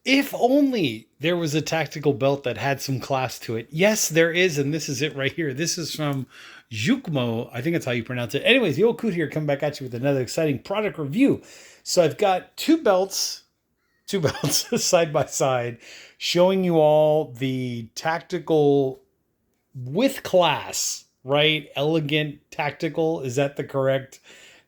If only there was a tactical belt that had some class to it. Yes, there is, and this is it right here. This is from Jukmo. I think that's how you pronounce it. Anyways, the old coot here come back at you with another exciting product review. So I've got two belts side by side, showing you all the tactical with class, right? Elegant tactical. Is that the correct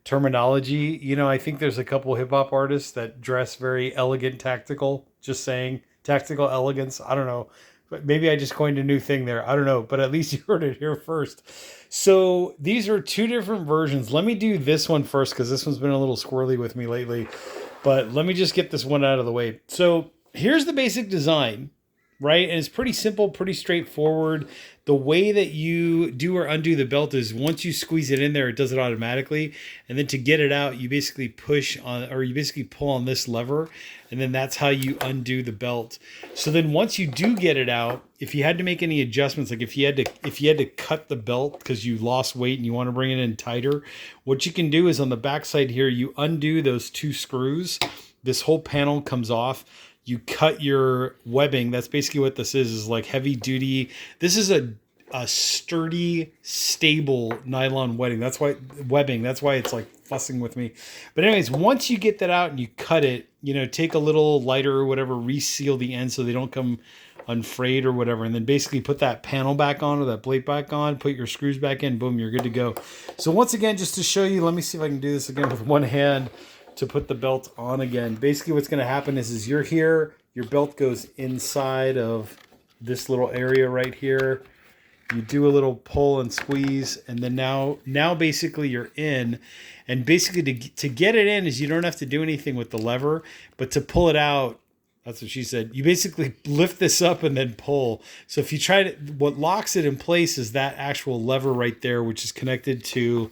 terminology? You know, I think there's a couple hip hop artists that dress very elegant tactical. Just saying, tactical elegance. I don't know. But maybe I just coined a new thing there. I don't know, but at least you heard it here first. So these are two different versions. Let me do this one first because this one's been a little squirrely with me lately. But let me just get this one out of the way. So here's the basic design, right? And it's pretty simple, pretty straightforward. The way that you do or undo the belt is once you squeeze it in there, it does it automatically. And then to get it out, you basically push on, or you basically pull on this lever. And then that's how you undo the belt. So then once you do get it out, if you had to make any adjustments, like if you had to cut the belt because you lost weight and you want to bring it in tighter, what you can do is on the back side here, you undo those two screws. This whole panel comes off. You cut your webbing. That's basically what this is like heavy duty. This is a sturdy, stable nylon webbing. That's why it's like fussing with me. But anyways, once you get that out and you cut it, you know, take a little lighter or whatever, reseal the ends so they don't come unfrayed or whatever, and then basically put that panel back on or that plate back on, put your screws back in, boom, you're good to go. So once again, just to show you, let me see if I can do this again with one hand to put the belt on again. Basically what's going to happen is you're here, your belt goes inside of this little area right here. You do a little pull and squeeze, and then now basically you're in. And basically to get it in is you don't have to do anything with the lever, but to pull it out, that's what she said, you basically lift this up and then pull. So if you try to, what locks it in place is that actual lever right there, which is connected to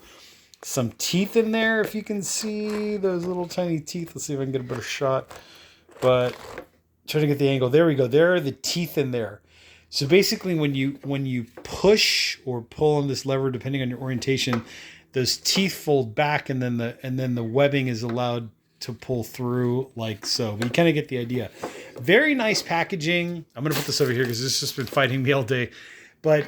some teeth in there. If you can see those little tiny teeth, let's see if I can get a better shot, but trying to get the angle. There we go. There are the teeth in there. So basically when you push or pull on this lever, depending on your orientation, those teeth fold back and then the webbing is allowed to pull through like so. But you kind of get the idea. Very nice packaging. I'm going to put this over here because this has just been fighting me all day. But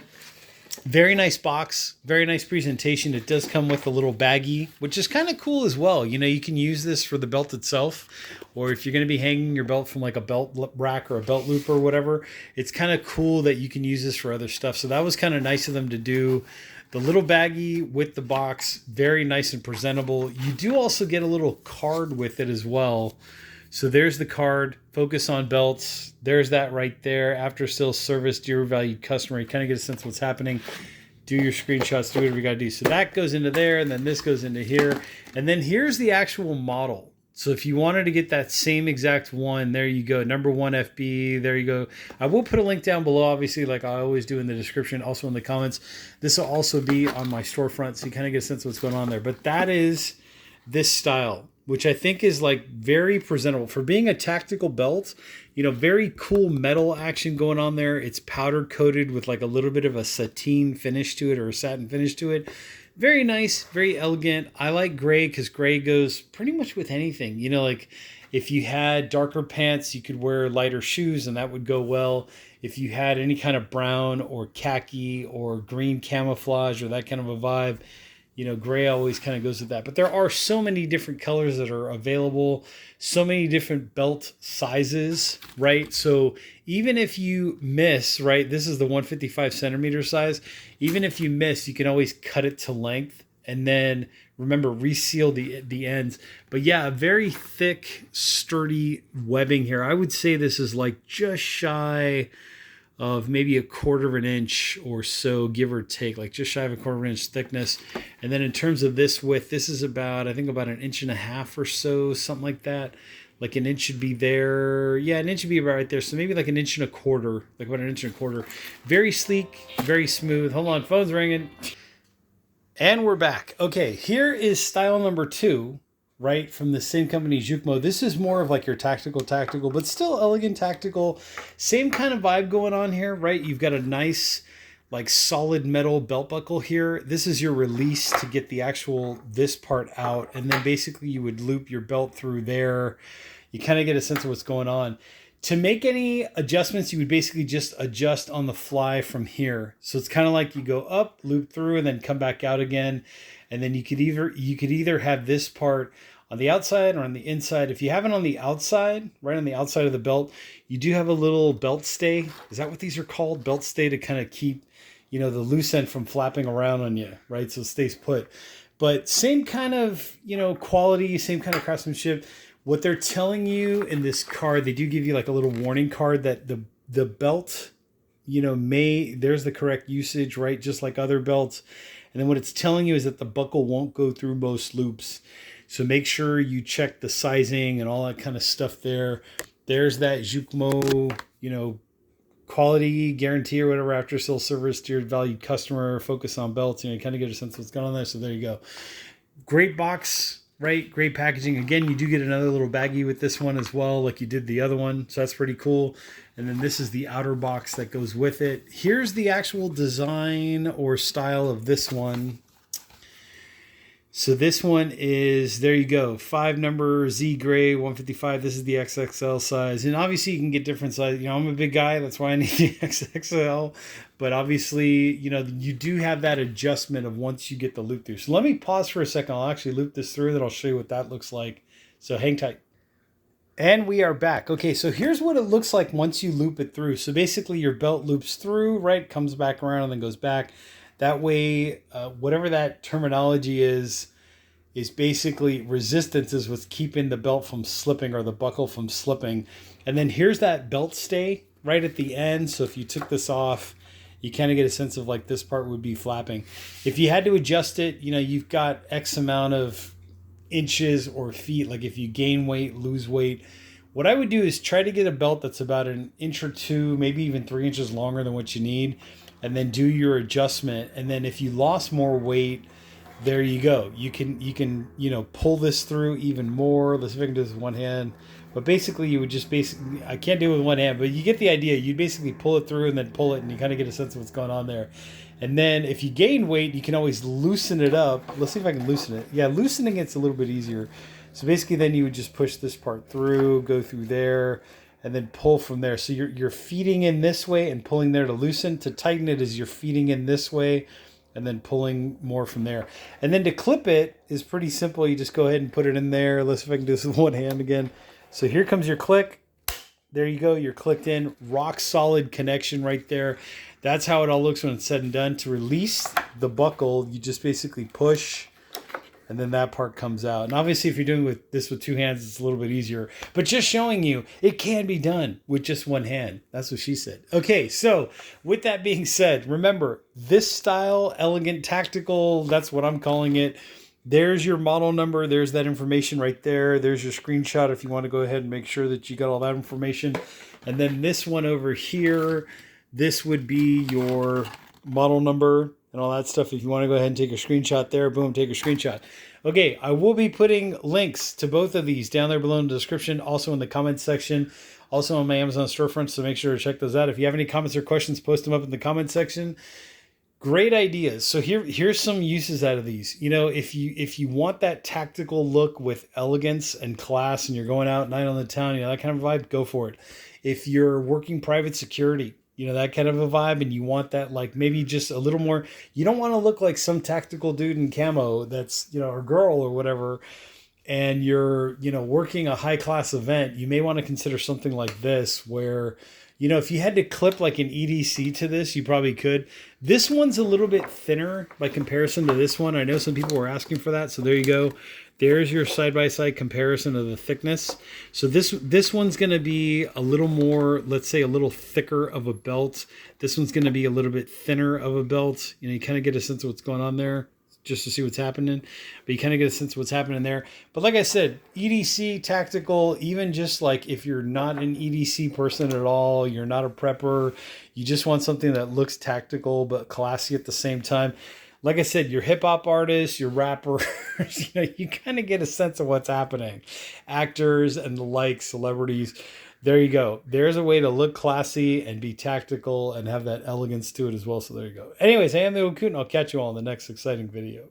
very nice box, very nice presentation. It does come with a little baggie, which is kind of cool as well. You know, you can use this for the belt itself, or if you're going to be hanging your belt from like a belt rack or a belt loop or whatever, it's kind of cool that you can use this for other stuff. So that was kind of nice of them to do. The little baggie with the box, very nice and presentable. You do also get a little card with it as well. So there's the card, focus on belts. There's that right there. After sales service, dear valued customer. You kind of get a sense of what's happening. Do your screenshots, do whatever you got to do. So that goes into there, and then this goes into here. And then here's the actual model. So if you wanted to get that same exact one, there you go. Number 1 FB, there you go. I will put a link down below, obviously, like I always do in the description, also in the comments. This will also be on my storefront, so you kind of get a sense of what's going on there. But that is this style, which I think is like very presentable for being a tactical belt. You know, very cool metal action going on there. It's powder coated with like a little bit of a sateen finish to it, or a satin finish to it. Very nice, very elegant. I like gray because gray goes pretty much with anything. You know, like if you had darker pants, you could wear lighter shoes and that would go well. If you had any kind of brown or khaki or green camouflage or that kind of a vibe, you know, gray always kind of goes with that. But there are so many different colors that are available, so many different belt sizes, right? So even if you miss, right, this is the 155 centimeter size. Even if you miss, you can always cut it to length and then remember, reseal the ends. But yeah, a very thick, sturdy webbing here. I would say this is like just shy of maybe 1/4 of an inch or so, give or take, like just shy of 1/4 of an inch thickness. And then in terms of this width, this is about, I think about 1.5 inches or so, something like that. Like an inch should be there. Yeah, an inch should be about right there. So maybe like 1.25 inches, like about 1.25 inches. Very sleek, very smooth. Hold on, phone's ringing. And we're back. Okay, here is style number 2, right, from the same company, Jukmo. This is more of like your tactical, but still elegant tactical. Same kind of vibe going on here, right? You've got a nice, like solid metal belt buckle here. This is your release to get the actual, this part out. And then basically you would loop your belt through there. you kind of get a sense of what's going on. To make any adjustments, you would basically just adjust on the fly from here. So it's kind of like you go up, loop through, and then come back out again. And then you could either have this part on the outside or on the inside. If you have it on the outside, right on the outside of the belt, you do have a little belt stay. Is that what these are called? Belt stay, to kind of keep, you know, the loose end from flapping around on you, right? So it stays put. But same kind of, you know, quality, same kind of craftsmanship. What they're telling you in this card, they do give you like a little warning card that the belt, you know, there's the correct usage, right? Just like other belts. And then what it's telling you is that the buckle won't go through most loops. So make sure you check the sizing and all that kind of stuff there. There's that Jukmo, you know, quality guarantee or whatever, after sale service, dear valued customer, focus on belts. You know, you kind of get a sense of what's going on there. So there you go. Great box. Right, great packaging. Again, you do get another little baggie with this one as well, like you did the other one. So that's pretty cool. And then this is the outer box that goes with it. Here's the actual design or style of this one. So this one is, there you go, 5 number Z gray 155. This is the XXL size, and obviously you can get different sizes. You know, I'm a big guy, that's why I need the XXL. But obviously, you know, you do have that adjustment of once you get the loop through. So let me pause for a second. I'll actually loop this through, then I'll show you what that looks like. So hang tight. And we are back. Okay, so here's what it looks like once you loop it through. So basically your belt loops through, right, comes back around and then goes back. That way, whatever that terminology is basically resistance is what's keeping the belt from slipping or the buckle from slipping. And then here's that belt stay right at the end. So if you took this off, you kind of get a sense of like this part would be flapping. If you had to adjust it, you know, you've got X amount of inches or feet. Like if you gain weight, lose weight, what I would do is try to get a belt that's about an inch or two, maybe even 3 inches longer than what you need, and then do your adjustment. And then if you lost more weight, there you go. You can, you know, pull this through even more. Let's see if I can do this with one hand. But basically you would just I can't do it with one hand, but you get the idea. You'd basically pull it through and then pull it, and you kind of get a sense of what's going on there. And then if you gain weight, you can always loosen it up. Let's see if I can loosen it. Yeah, loosening it's a little bit easier. So basically then you would just push this part through, go through there, and then pull from there. So you're feeding in this way and pulling there to loosen. To tighten it is you're feeding in this way and then pulling more from there. And then to clip it is pretty simple. You just go ahead and put it in there. Let's see if I can do this with one hand again. So here comes your click. There you go. You're clicked in. Rock solid connection right there. That's how it all looks when it's said and done. To release the buckle, you just basically push, and then that part comes out. And obviously, if you're doing this with two hands, it's a little bit easier. But just showing you, it can be done with just one hand. That's what she said. Okay, so with that being said, remember, this style, elegant, tactical, that's what I'm calling it. There's your model number. There's that information right there. There's your screenshot if you want to go ahead and make sure that you got all that information. And then this one over here, this would be your model number and all that stuff. If you want to go ahead and take a screenshot there, boom, take a screenshot. Okay, I will be putting links to both of these down there below in the description, also in the comments section, also on my Amazon storefront, so make sure to check those out. If you have any comments or questions, post them up in the comment section. Great ideas. So here's some uses out of these. You know, if you want that tactical look with elegance and class, and you're going out night on the town, you know, that kind of vibe, go for it. If you're working private security, you know, that kind of a vibe, and you want that, like, maybe just a little more, you don't want to look like some tactical dude in camo that's, you know, or girl or whatever, and you're, you know, working a high class event. You may want to consider something like this, where, you know, if you had to clip like an EDC to this, you probably could. This one's a little bit thinner by comparison to this one. I know some people were asking for that, so there you go. There's your side-by-side comparison of the thickness. So this one's going to be a little more, let's say, a little thicker of a belt. This one's going to be a little bit thinner of a belt. You know, you kind of get a sense of what's going on there, just to see what's happening. But you kind of get a sense of what's happening there. But like I said, EDC, tactical, even just like if you're not an EDC person at all, you're not a prepper, you just want something that looks tactical but classy at the same time. Like I said, your hip hop artists, your rappers, you know, you kind of get a sense of what's happening. Actors and the like, celebrities. There you go. There's a way to look classy and be tactical and have that elegance to it as well. So there you go. Anyways, I am the Old Coot, and I'll catch you all in the next exciting video.